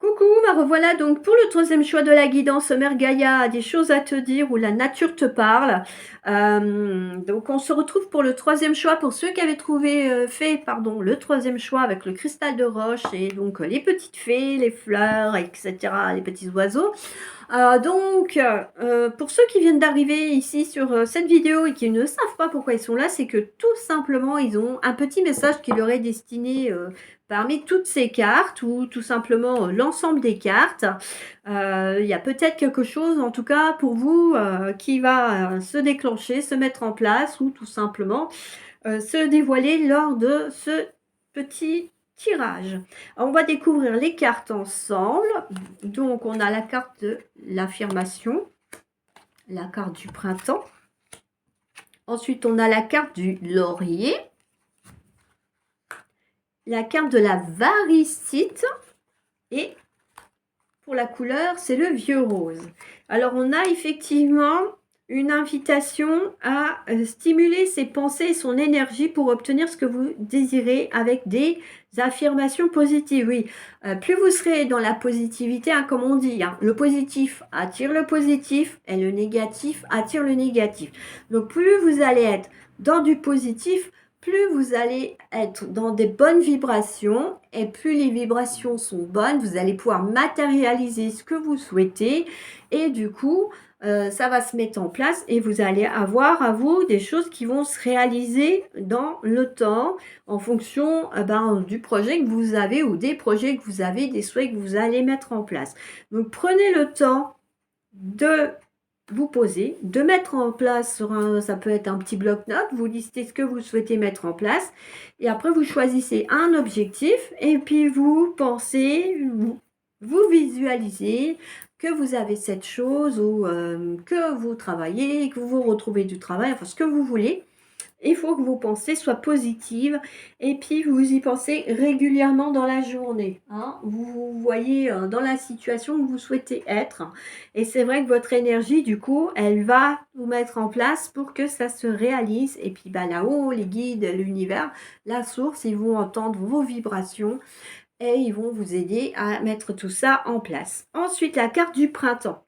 Coucou, me revoilà donc pour le troisième choix de la guidance. Mère Gaïa a des choses à te dire où la nature te parle. Donc on se retrouve pour le troisième choix pour ceux qui avaient fait le troisième choix avec le cristal de roche et donc les petites fées, les fleurs, etc., les petits oiseaux. Pour ceux qui viennent d'arriver ici sur cette vidéo et qui ne savent pas pourquoi ils sont là, c'est que tout simplement ils ont un petit message qui leur est destiné parmi toutes ces cartes ou tout simplement l'ensemble des cartes. Il y a peut-être quelque chose, en tout cas pour vous, qui va se déclencher, se mettre en place ou tout simplement se dévoiler lors de ce petit tirage. On va découvrir les cartes ensemble. Donc, on a la carte de l'affirmation, la carte du printemps. Ensuite, on a la carte du laurier, la carte de la varicite et pour la couleur, c'est le vieux rose. Alors, on a effectivement une invitation à stimuler ses pensées et son énergie pour obtenir ce que vous désirez avec des affirmations positives. Oui, plus vous serez dans la positivité, hein, comme on dit, hein, le positif attire le positif et le négatif attire le négatif. Donc, plus vous allez être dans du positif, plus vous allez être dans des bonnes vibrations et plus les vibrations sont bonnes, vous allez pouvoir matérialiser ce que vous souhaitez et du coup, ça va se mettre en place et vous allez avoir à vous des choses qui vont se réaliser dans le temps en fonction du projet que vous avez ou des projets que vous avez, des souhaits que vous allez mettre en place. Donc, prenez le temps de vous poser, de mettre en place ça peut être un petit bloc-notes, vous listez ce que vous souhaitez mettre en place et après vous choisissez un objectif et puis vous pensez, vous visualisez que vous avez cette chose ou que vous travaillez, que vous retrouvez du travail, enfin ce que vous voulez. Il faut que vos pensées soient positives et puis vous y pensez régulièrement dans la journée. Hein. Vous vous voyez dans la situation que vous souhaitez être. Et c'est vrai que votre énergie, du coup, elle va vous mettre en place pour que ça se réalise. Et puis là-haut, les guides, l'univers, la source, ils vont entendre vos vibrations et ils vont vous aider à mettre tout ça en place. Ensuite, la carte du printemps.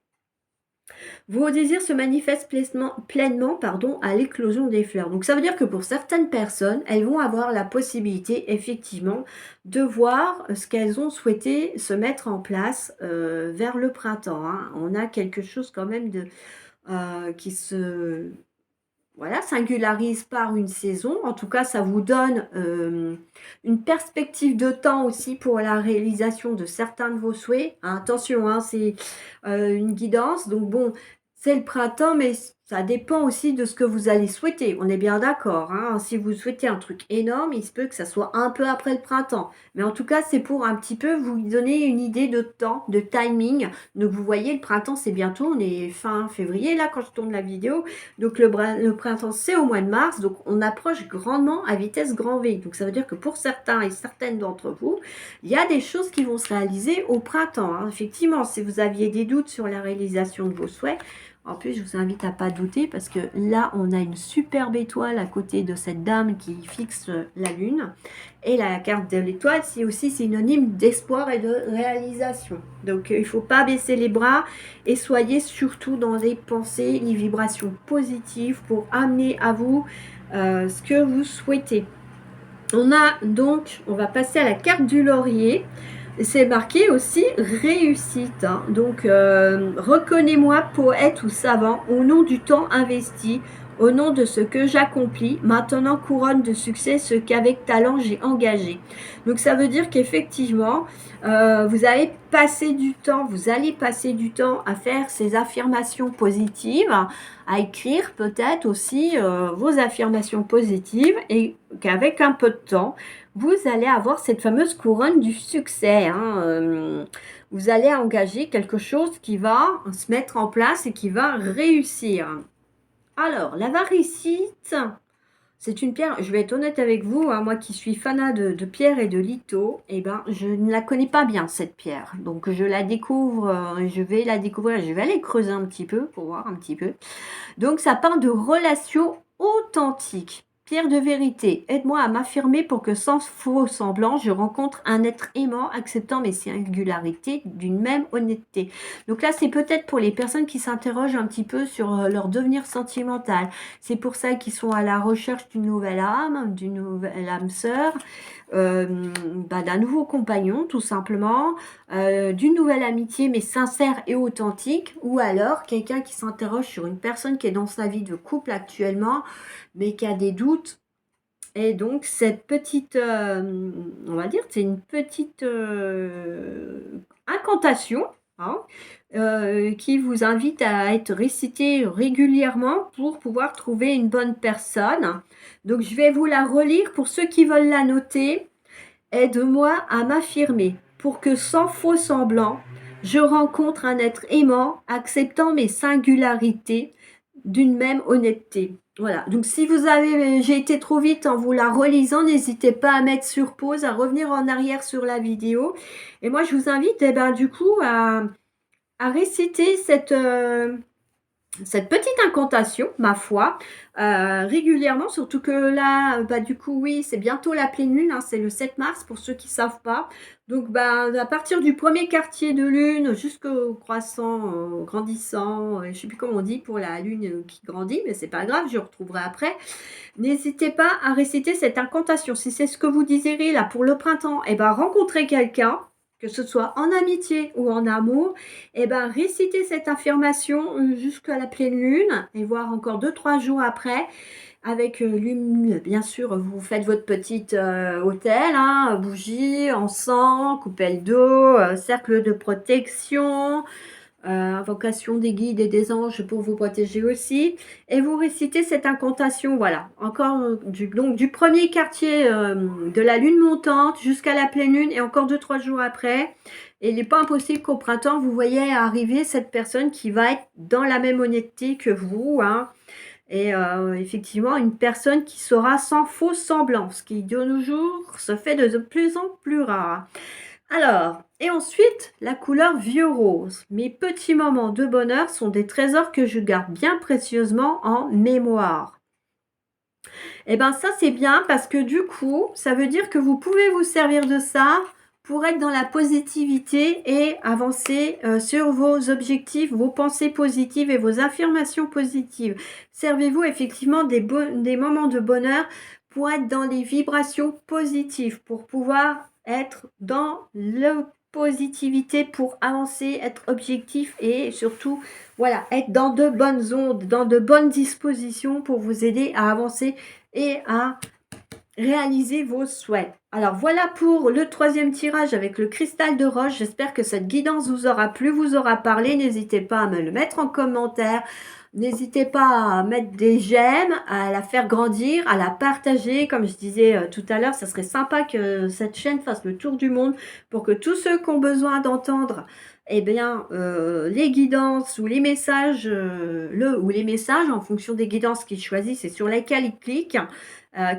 Vos désirs se manifestent pleinement à l'éclosion des fleurs. Donc ça veut dire que pour certaines personnes, elles vont avoir la possibilité effectivement de voir ce qu'elles ont souhaité se mettre en place vers le printemps. Hein. On a quelque chose quand même qui se singularise par une saison. En tout cas, ça vous donne une perspective de temps aussi pour la réalisation de certains de vos souhaits. Hein, attention, hein, c'est une guidance. Donc bon, c'est le printemps, mais ça dépend aussi de ce que vous allez souhaiter. On est bien d'accord. Hein, si vous souhaitez un truc énorme, il se peut que ça soit un peu après le printemps. Mais en tout cas, c'est pour un petit peu vous donner une idée de temps, de timing. Donc vous voyez, le printemps, c'est bientôt. On est fin février, là, quand je tourne la vidéo. Donc le printemps, c'est au mois de mars. Donc on approche grandement à vitesse grand V. Donc ça veut dire que pour certains et certaines d'entre vous, il y a des choses qui vont se réaliser au printemps. Hein. Effectivement, si vous aviez des doutes sur la réalisation de vos souhaits, en plus, je vous invite à pas douter parce que là, on a une superbe étoile à côté de cette dame qui fixe la lune. Et la carte de l'étoile, c'est aussi synonyme d'espoir et de réalisation. Donc, il ne faut pas baisser les bras et soyez surtout dans des pensées, les vibrations positives pour amener à vous ce que vous souhaitez. On va passer à la carte du laurier. C'est marqué aussi réussite. Hein. Donc, reconnais-moi poète ou savant au nom du temps investi, au nom de ce que j'accomplis, maintenant couronne de succès ce qu'avec talent j'ai engagé. Donc, ça veut dire qu'effectivement, vous allez passer du temps à faire ces affirmations positives, à écrire peut-être aussi vos affirmations positives et qu'avec un peu de temps, vous allez avoir cette fameuse couronne du succès. Hein. Vous allez engager quelque chose qui va se mettre en place et qui va réussir. Alors, la varicite, c'est une pierre, je vais être honnête avec vous, hein, moi qui suis fanat de pierre et de litho, eh ben, je ne la connais pas bien cette pierre. Donc je la découvre, je vais aller creuser un petit peu pour voir un petit peu. Donc ça parle de relations authentiques. Pierre de vérité, aide-moi à m'affirmer pour que sans faux semblant, je rencontre un être aimant, acceptant mes singularités d'une même honnêteté. Donc là, c'est peut-être pour les personnes qui s'interrogent un petit peu sur leur devenir sentimental. C'est pour ça qu'ils sont à la recherche d'une nouvelle âme, d'une nouvelle âme sœur, d'un nouveau compagnon, tout simplement, d'une nouvelle amitié, mais sincère et authentique, ou alors quelqu'un qui s'interroge sur une personne qui est dans sa vie de couple actuellement, mais qui a des doutes. Et donc, cette petite, on va dire, c'est une petite incantation, hein, qui vous invite à être récitée régulièrement pour pouvoir trouver une bonne personne. Donc, je vais vous la relire pour ceux qui veulent la noter. Aide-moi à m'affirmer pour que sans faux semblant, je rencontre un être aimant, acceptant mes singularités d'une même honnêteté. Voilà, donc si vous avez, j'ai été trop vite en vous la relisant, n'hésitez pas à mettre sur pause, à revenir en arrière sur la vidéo. Et moi, je vous invite, du coup, à réciter cette petite incantation, ma foi, régulièrement, surtout que là, du coup, oui, c'est bientôt la pleine lune, hein, c'est le 7 mars pour ceux qui ne savent pas. Donc, à partir du premier quartier de lune jusqu'au croissant grandissant, je ne sais plus comment on dit pour la lune qui grandit, mais c'est pas grave, je retrouverai après. N'hésitez pas à réciter cette incantation. Si c'est ce que vous désirez là pour le printemps, rencontrez quelqu'un, que ce soit en amitié ou en amour, récitez cette affirmation jusqu'à la pleine lune et voir encore 2-3 jours après. Avec bien sûr, vous faites votre petite hôtel, hein, bougie, encens, coupelle d'eau, cercle de protection, invocation des guides et des anges pour vous protéger aussi. Et vous récitez cette incantation, voilà, encore du premier quartier de la lune montante jusqu'à la pleine lune et encore 2-3 jours après. Et il n'est pas impossible qu'au printemps, vous voyez arriver cette personne qui va être dans la même honnêteté que vous, hein. Et effectivement, une personne qui sera sans faux semblant, ce qui de nos jours se fait de plus en plus rare. Alors, et ensuite, la couleur vieux rose. Mes petits moments de bonheur sont des trésors que je garde bien précieusement en mémoire. Et ça c'est bien parce que du coup, ça veut dire que vous pouvez vous servir de ça pour être dans la positivité et avancer sur vos objectifs, vos pensées positives et vos affirmations positives. Servez-vous effectivement des moments de bonheur pour être dans les vibrations positives, pour pouvoir être dans la positivité, pour avancer, être objectif et surtout, voilà, être dans de bonnes ondes, dans de bonnes dispositions pour vous aider à avancer et à réaliser vos souhaits. Alors voilà pour le 3e tirage avec le cristal de roche. J'espère que cette guidance vous aura plu, vous aura parlé. N'hésitez pas à me le mettre en commentaire. N'hésitez pas à mettre des j'aime, à la faire grandir, à la partager. Comme je disais tout à l'heure, ça serait sympa que cette chaîne fasse le tour du monde pour que tous ceux qui ont besoin d'entendre les guidances ou les messages, les messages en fonction des guidances qu'ils choisissent et sur lesquelles ils cliquent,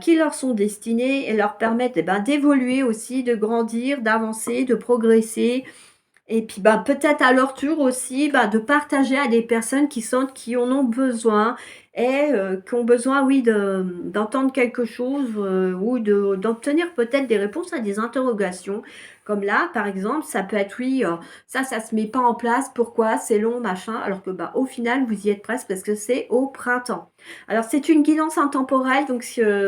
qui leur sont destinés et leur permettent d'évoluer aussi, de grandir, d'avancer, de progresser. Et puis peut-être à leur tour aussi de partager à des personnes qui en ont besoin et qui ont besoin, oui, d'entendre quelque chose ou d'obtenir peut-être des réponses à des interrogations. Comme là, par exemple, ça peut être, oui, ça se met pas en place, pourquoi, c'est long, machin, alors que au final, vous y êtes presque parce que c'est au printemps. Alors, c'est une guidance intemporelle, donc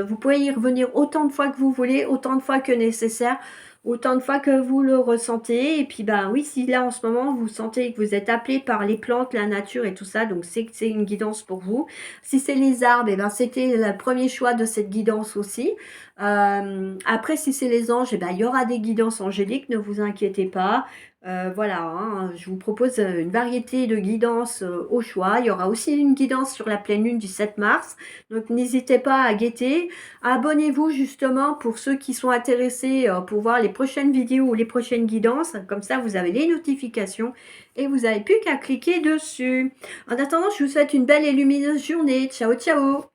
vous pouvez y revenir autant de fois que vous voulez, autant de fois que nécessaire, autant de fois que vous le ressentez. Et puis, oui, si là, en ce moment, vous sentez que vous êtes appelé par les plantes, la nature et tout ça, donc c'est une guidance pour vous. Si c'est les arbres, c'était le premier choix de cette guidance aussi. Après, si c'est les anges, il y aura des guidances angéliques, ne vous inquiétez pas. Voilà, hein, je vous propose une variété de guidances au choix. Il y aura aussi une guidance sur la pleine lune du 7 mars. Donc, n'hésitez pas à guetter. Abonnez-vous justement pour ceux qui sont intéressés pour voir les prochaines vidéos ou les prochaines guidances. Comme ça, vous avez les notifications et vous n'avez plus qu'à cliquer dessus. En attendant, je vous souhaite une belle et lumineuse journée. Ciao, ciao!